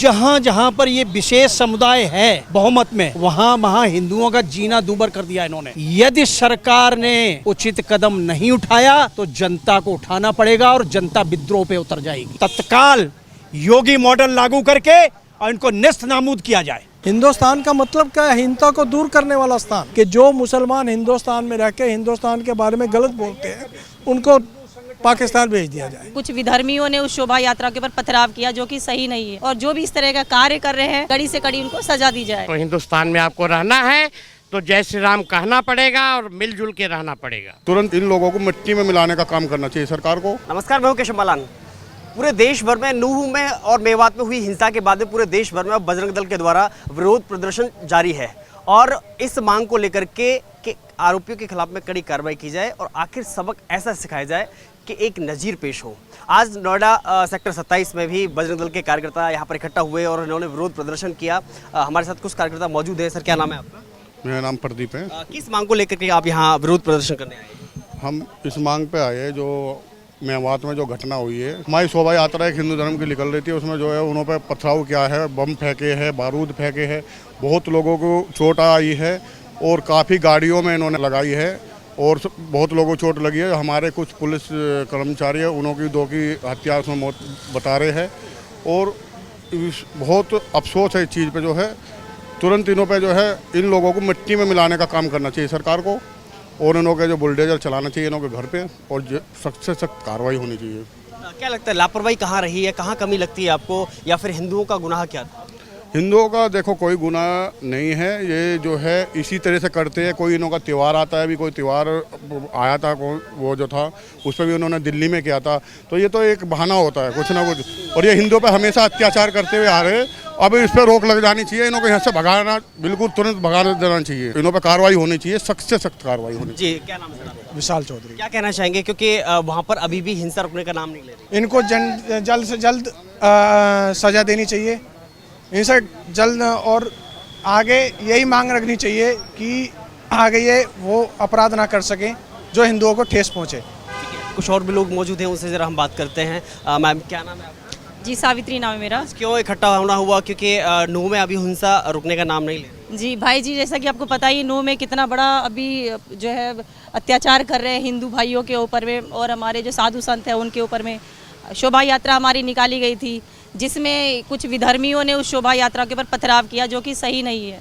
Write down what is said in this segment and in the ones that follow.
जहाँ जहाँ पर ये विशेष समुदाय है बहुमत में, वहाँ हिंदुओं का जीना दूभर कर दिया इन्होंने। यदि सरकार ने उचित कदम नहीं उठाया तो जनता को उठाना पड़ेगा और जनता विद्रोह पे उतर जाएगी। तत्काल योगी मॉडल लागू करके और इनको नेस्त नाबूद किया जाए। हिंदुस्तान का मतलब क्या है? हिंसा को दूर करने वाला स्थान। कि जो मुसलमान हिंदुस्तान में रह के हिंदुस्तान के बारे में गलत बोलते हैं उनको पाकिस्तान भेज दिया जाए। कुछ विधर्मियों ने उस शोभा यात्रा के ऊपर पथराव किया जो कि सही नहीं है, और जो भी इस तरह का कार्य कर रहे हैं कड़ी से कड़ी उनको सजा दी जाए। तो हिंदुस्तान में आपको रहना है तो जय श्री राम कहना पड़ेगा और मिलजुल के रहना पड़ेगा। तुरंत इन लोगों को मिट्टी में मिलाने का काम करना चाहिए सरकार को। नमस्कार, मैं हूं केशव मालान। पूरे देश भर में नूह में और मेवात में हुई हिंसा के बाद में पूरे देश भर में अब बजरंग दल के द्वारा विरोध प्रदर्शन जारी है और इस मांग को लेकर के आरोपियों के खिलाफ में कड़ी कार्रवाई की जाए और आखिर सबक ऐसा सिखाया जाए कि एक नज़ीर पेश हो। आज नोएडा सेक्टर 27 में भी बजरंग दल के कार्यकर्ता यहाँ पर इकट्ठा हुए और इन्होंने विरोध प्रदर्शन किया। हमारे साथ कुछ कार्यकर्ता मौजूद है। सर, क्या नाम है आपका? मेरा नाम प्रदीप है। किस मांग को लेकर के आप यहाँ विरोध प्रदर्शन करने आए? हम इस मांग पे आए हैं जो मेवात में जो घटना हुई है। हमारी शोभा यात्रा एक हिंदू धर्म की निकल रही थी, उसमें जो है उन्हों पर पथराव किया है, बम फेंके हैं, बारूद फेंके हैं, बहुत लोगों को चोट आई है और काफ़ी गाड़ियों में इन्होंने लगाई है और बहुत लोगों को चोट लगी है। हमारे कुछ पुलिस कर्मचारी हैं, उन्होंने दो की हत्या उसमें मौत बता रहे हैं और बहुत अफसोस है इस चीज़ पे। जो है तुरंत इन्हों पे जो है इन लोगों को मिट्टी में मिलाने का काम करना चाहिए सरकार को और इन्हों के जो बुलडोजर चलाना चाहिए इन्हों के घर पे और सख्त से सख्त कार्रवाई होनी चाहिए। क्या लगता है लापरवाही कहाँ रही है, कहाँ कमी लगती है आपको, या फिर हिंदुओं का गुनाह क्या था? हिंदुओं का देखो कोई गुनाह नहीं है, ये जो है इसी तरह से करते हैं। कोई इन्हों का त्यौहार आता है, अभी कोई त्यौहार आया था वो जो था उस पर भी उन्होंने दिल्ली में किया था, तो ये तो एक बहाना होता है कुछ ना कुछ। और ये हिंदुओं पे हमेशा अत्याचार करते हुए आ रहे हैं। अब इस पर रोक लग जानी चाहिए, इन्हों को यहाँ से भगाना, बिल्कुल तुरंत भगा देना चाहिए। इन्हों पर कार्रवाई होनी चाहिए, सख्त से सख्त कार्रवाई होनी चाहिए। जी, क्या नाम है? विशाल चौधरी। क्या कहना चाहेंगे, क्योंकि वहाँ पर अभी भी हिंसा रुकने का नाम नहीं ले रही? इनको जल्द से जल्द सजा देनी चाहिए, इनसे जल्द, और आगे यही मांग रखनी चाहिए कि आगे ये वो अपराध ना कर सकें जो हिंदुओं को ठेस पहुँचे। कुछ और भी लोग मौजूद हैं, उनसे जरा हम बात करते हैं। मैम, क्या नाम है आपका? जी, सावित्री नाम है मेरा। क्यों इकट्ठा होना हुआ? क्योंकि नूह में अभी हिंसा रुकने का नाम नहीं ले रही। जी भाई जी, जैसा कि आपको पता ही नूह में कितना बड़ा अभी जो है अत्याचार कर रहे हैं हिंदू भाइयों के ऊपर में, और हमारे जो साधु संत हैं उनके ऊपर में। शोभा यात्रा हमारी निकाली गई थी जिसमें कुछ विधर्मियों ने उस शोभा यात्रा के ऊपर पथराव किया जो कि सही नहीं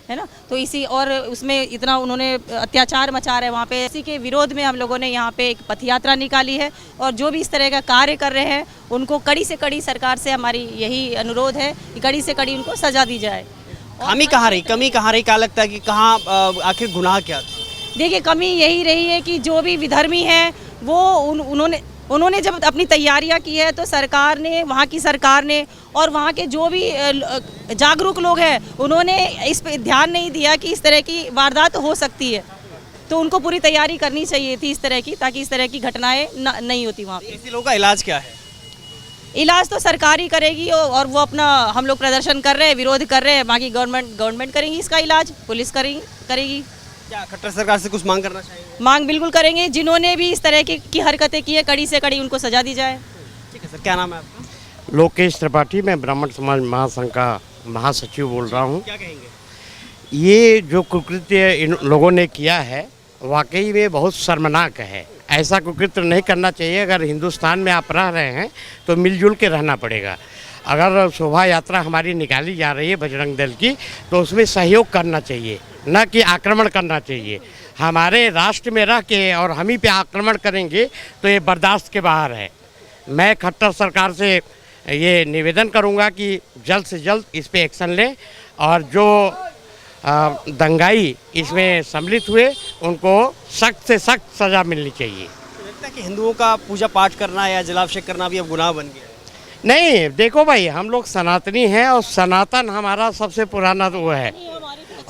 है ना। तो इसी और उसमें इतना उन्होंने अत्याचार मचा रहे वहाँ पे, इसी के विरोध में हम लोगों ने यहाँ पे एक पथ यात्रा निकाली है और जो भी इस तरह का कार्य कर रहे हैं उनको कड़ी से कड़ी, सरकार से हमारी यही अनुरोध है कि कड़ी से कड़ी उनको सजा दी जाए। खामी कहाँ रही, कमी कहाँ रही? क्या लगता है कि कहाँ आखिर गुनाह क्या था? देखिए, कमी यही रही है कि जो भी विधर्मी हैं वो उन्होंने जब अपनी तैयारियां की है तो सरकार ने, वहाँ की सरकार ने और वहाँ के जो भी जागरूक लोग हैं उन्होंने इस पे ध्यान नहीं दिया कि इस तरह की वारदात हो सकती है। तो उनको पूरी तैयारी करनी चाहिए थी इस तरह की, ताकि इस तरह की घटनाएं नहीं होती वहाँ पे। ऐसे लोगों का इलाज क्या है? इलाज तो सरकार ही करेगी और वो अपना, हम लोग प्रदर्शन कर रहे हैं, विरोध कर रहे हैं, बाकी गवर्नमेंट करेंगी इसका इलाज, पुलिस करेगी। क्या खट्टर सरकार से कुछ मांग करना चाहिए? मांग बिल्कुल करेंगे, जिन्होंने भी इस तरह की हरकतें की है कड़ी से कड़ी उनको सजा दी जाए। ठीक है सर, क्या नाम है आपका? लोकेश त्रिपाठी, मैं ब्राह्मण समाज महासंघ का महासचिव बोल रहा हूँ। क्या कहेंगे? ये जो कुकृत्य इन लोगों ने किया है वाकई में बहुत शर्मनाक है। ऐसा कुकृत्य नहीं करना चाहिए। अगर हिंदुस्तान में आप रह रहे हैं तो मिलजुल के रहना पड़ेगा। अगर शोभा यात्रा हमारी निकाली जा रही है बजरंग दल की तो उसमें सहयोग करना चाहिए, न कि आक्रमण करना चाहिए। हमारे राष्ट्र में रह के और हम ही पे आक्रमण करेंगे तो ये बर्दाश्त के बाहर है। मैं खट्टर सरकार से ये निवेदन करूंगा कि जल्द से जल्द इस पे एक्शन लें और जो दंगाई इसमें सम्मिलित हुए उनको सख्त से सख्त सज़ा मिलनी चाहिए। लगता है कि हिंदुओं का पूजा पाठ करना या जलाभिषेक करना भी अब गुनाह बन गया? नहीं, देखो भाई, हम लोग सनातनी हैं और सनातन हमारा सबसे पुराना वो है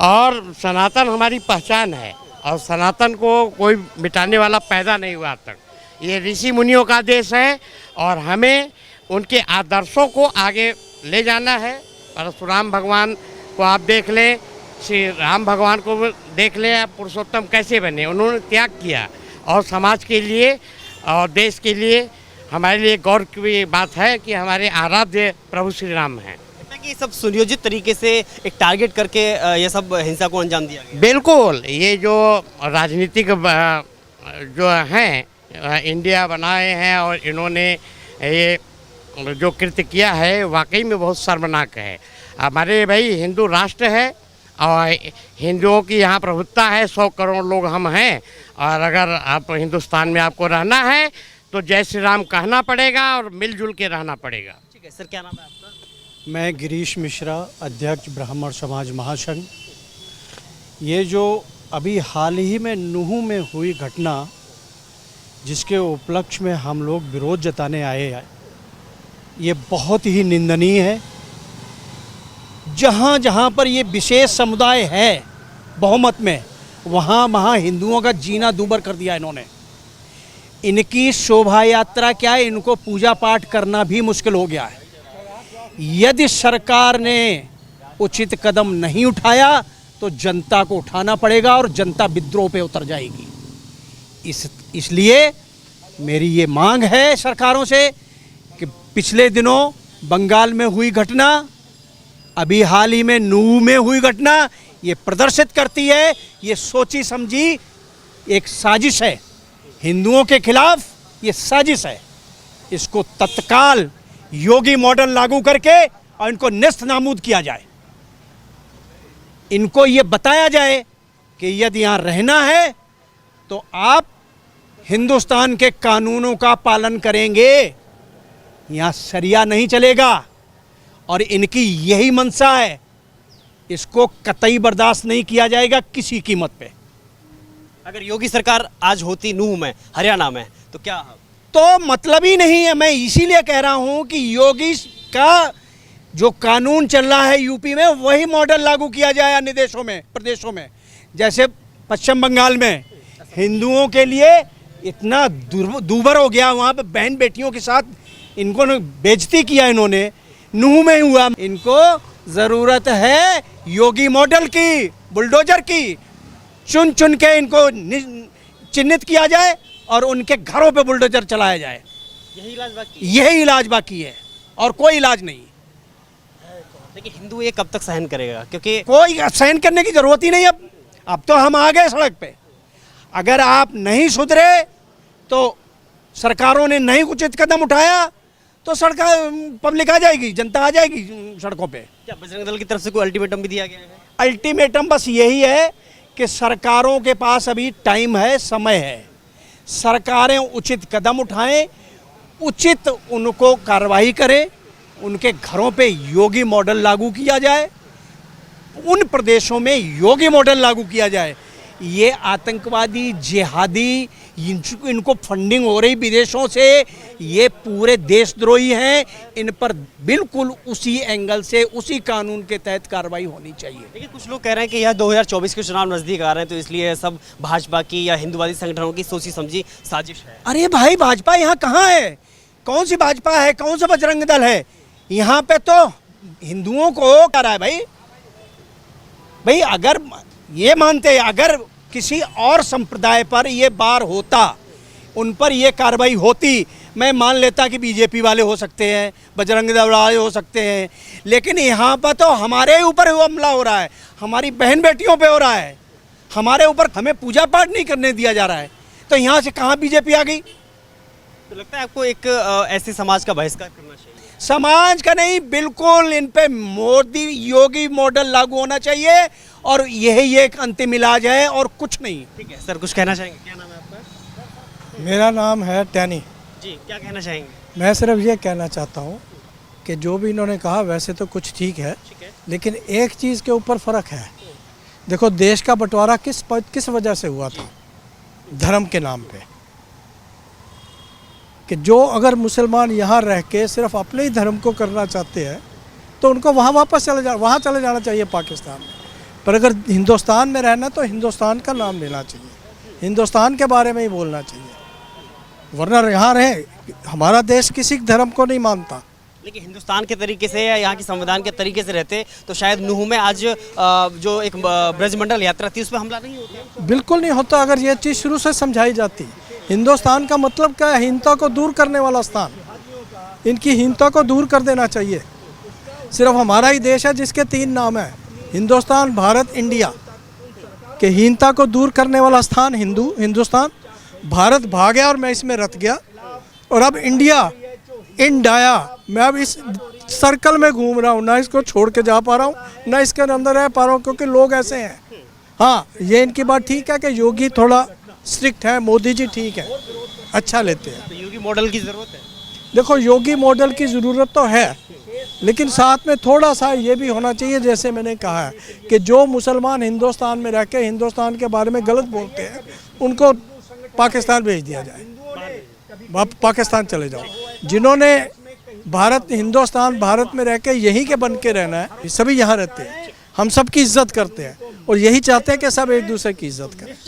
और सनातन हमारी पहचान है और सनातन को कोई मिटाने वाला पैदा नहीं हुआ आज तक। ये ऋषि मुनियों का देश है और हमें उनके आदर्शों को आगे ले जाना है। परशुराम भगवान को आप देख लें, श्री राम भगवान को देख लें, पुरुषोत्तम कैसे बने, उन्होंने त्याग किया और समाज के लिए और देश के लिए हमारे लिए गौरव की बात है कि हमारे आराध्य प्रभु श्री राम हैं। कि ये सब सुनियोजित तरीके से एक टारगेट करके ये सब हिंसा को अंजाम दिया गया। बिल्कुल, ये जो राजनीतिक जो हैं इंडिया बनाए हैं और इन्होंने ये जो कृत्य किया है वाकई में बहुत शर्मनाक है। हमारे भाई हिंदू राष्ट्र है और हिंदुओं की यहाँ प्रभुत्ता है, 100 करोड़ लोग हम हैं, और अगर आप हिंदुस्तान में आपको रहना है तो जय श्री राम कहना पड़ेगा और मिलजुल के रहना पड़ेगा। ठीक है सर, क्या नाम है आपका? मैं गिरीश मिश्रा, अध्यक्ष ब्राह्मण समाज महासंघ। ये जो अभी हाल ही में नूह में हुई घटना, जिसके उपलक्ष्य में हम लोग विरोध जताने आए हैं, ये बहुत ही निंदनीय है। जहाँ जहाँ पर ये विशेष समुदाय है बहुमत में, वहाँ हिंदुओं का जीना दूभर कर दिया इन्होंने। इनकी शोभा यात्रा क्या है, इनको पूजा पाठ करना भी मुश्किल हो गया है। यदि सरकार ने उचित कदम नहीं उठाया तो जनता को उठाना पड़ेगा और जनता विद्रोह पे उतर जाएगी। इसलिए मेरी ये मांग है सरकारों से कि पिछले दिनों बंगाल में हुई घटना, अभी हाल ही में नूह में हुई घटना, ये प्रदर्शित करती है ये सोची समझी एक साजिश है। हिंदुओं के खिलाफ ये साजिश है। इसको तत्काल योगी मॉडल लागू करके और इनको नेस्त नाबूद किया जाए। इनको ये बताया जाए कि यदि यहाँ रहना है तो आप हिंदुस्तान के कानूनों का पालन करेंगे, यहाँ शरिया नहीं चलेगा। और इनकी यही मंशा है, इसको कतई बर्दाश्त नहीं किया जाएगा किसी कीमत पे। अगर योगी सरकार आज होती नूह में, हरियाणा में, तो क्या? तो मतलब ही नहीं है। मैं इसीलिए कह रहा हूं कि योगी का जो कानून चल रहा है यूपी में, वही मॉडल लागू किया जाए अन्य देशों में, प्रदेशों में। जैसे पश्चिम बंगाल में हिंदुओं के लिए इतना दूभर हो गया, वहाँ पे बहन बेटियों के साथ इनको बेइज्जती किया इन्होंने, नूह में हुआ। इनको ज़रूरत है योगी मॉडल की, बुलडोजर की। चुन चुन के इनको चिन्हित किया जाए और उनके घरों पे बुलडोजर चलाया जाए। यही इलाज बाकी है और कोई इलाज नहीं। लेकिन हिंदू ये कब तक सहन करेगा? क्योंकि कोई सहन करने की जरूरत ही नहीं। अब तो हम आ गए सड़क पे। अगर आप नहीं सुधरे तो अलगारों ने नहीं उचित कदम उठाया तो सड़क पब्लिक आ जाएगी, जनता आ जाएगी सड़कों पे। क्या बजरंग दल की तरफ से कोई अल्टीमेटम भी दिया गया है? अल्टीमेटम बस यही है कि सरकारों के पास अभी टाइम है, समय है। सरकारें उचित कदम उठाएं, उचित उनको कार्रवाई करें, उनके घरों पे योगी मॉडल लागू किया जाए, उन प्रदेशों में योगी मॉडल लागू किया जाए। ये आतंकवादी जिहादी इनको फंडिंग हो रही विदेशों से, ये पूरे देशद्रोही हैं। इन पर बिल्कुल उसी एंगल से, उसी कानून के तहत कार्रवाई होनी चाहिए। लेकिन कुछ लोग कह रहे हैं कि यह 2024 के चुनाव नजदीक आ रहे हैं, तो इसलिए सब भाजपा की या हिंदुवादी संगठनों की सोची समझी साजिश है। अरे भाई, भाजपा यहाँ कहाँ है? कौन सी भाजपा है? कौन सा बजरंग दल है? यहाँ पे तो हिंदुओं को कर रहा है भाई। अगर ये मानते हैं, अगर किसी और संप्रदाय पर ये बार होता, उन पर ये कार्रवाई होती, मैं मान लेता कि बीजेपी वाले हो सकते हैं, बजरंग दल वाले हो सकते हैं। लेकिन यहाँ पर तो हमारे ऊपर हमला हो रहा है, हमारी बहन बेटियों पे हो रहा है, हमारे ऊपर हमें पूजा पाठ नहीं करने दिया जा रहा है। तो यहाँ से कहाँ बीजेपी आ गई? तो लगता है आपको एक ऐसे समाज का बहिष्कार करना चाहिए? समाज का नहीं, बिल्कुल इन पे मोदी योगी मॉडल लागू होना चाहिए और यही एक अंतिम इलाज है और कुछ नहीं। ठीक है सर, कुछ कहना चाहेंगे? क्या नाम है आपका? मेरा नाम है टैनी। जी, क्या कहना चाहेंगे? मैं सिर्फ ये कहना चाहता हूँ कि जो भी इन्होंने कहा वैसे तो कुछ ठीक है, लेकिन एक चीज़ के ऊपर फ़र्क है। देखो, देश का बंटवारा किस वजह से हुआ था? धर्म के नाम पे। कि जो अगर मुसलमान यहाँ रह के सिर्फ अपने ही धर्म को करना चाहते हैं तो उनको वहाँ चले जाना चाहिए पाकिस्तान में। पर अगर हिंदुस्तान में रहना तो हिंदुस्तान का नाम लेना चाहिए, हिंदुस्तान के बारे में ही बोलना चाहिए। वरना यहाँ रहे, हमारा देश किसी धर्म को नहीं मानता। लेकिन हिंदुस्तान के तरीके से या यहाँ के संविधान के तरीके से रहते तो शायद नूह में आज जो एक ब्रजमंडल यात्रा थी उस पर हमला नहीं होता। बिल्कुल नहीं होता अगर ये चीज़ शुरू से समझाई जाती। हिंदुस्तान का मतलब क्या है? हीनता को दूर करने वाला स्थान। इनकी हीनता को दूर कर देना चाहिए। सिर्फ हमारा ही देश है जिसके 3 नाम हैं, हिंदुस्तान, भारत, इंडिया। कि हीनता को दूर करने वाला स्थान हिंदुस्तान, भारत भाग गया और मैं इसमें रत गया, और अब इंडिया, इंडाया, मैं अब इस सर्कल में घूम रहा हूँ, ना इसको छोड़ के जा पा रहा हूँ, ना इसके अंदर रह पा रहा हूँ, क्योंकि लोग ऐसे हैं। हाँ, ये इनकी बात ठीक है कि योगी थोड़ा स्ट्रिक्ट है, मोदी जी ठीक है, अच्छा लेते हैं। तो योगी मॉडल की ज़रूरत है। देखो, योगी मॉडल की ज़रूरत तो है, लेकिन साथ में थोड़ा सा ये भी होना चाहिए, जैसे मैंने कहा है कि जो मुसलमान हिंदुस्तान में रह के हिंदुस्तान के बारे में गलत बोलते हैं उनको पाकिस्तान भेज दिया जाए, आप पाकिस्तान चले जाओ। जिन्होंने हिंदुस्तान भारत में रह के यहीं के बन के रहना है, सभी यहाँ रहते हैं, हम सबकी इज्जत करते हैं और यही चाहते हैं कि सब एक दूसरे की इज्जत करें।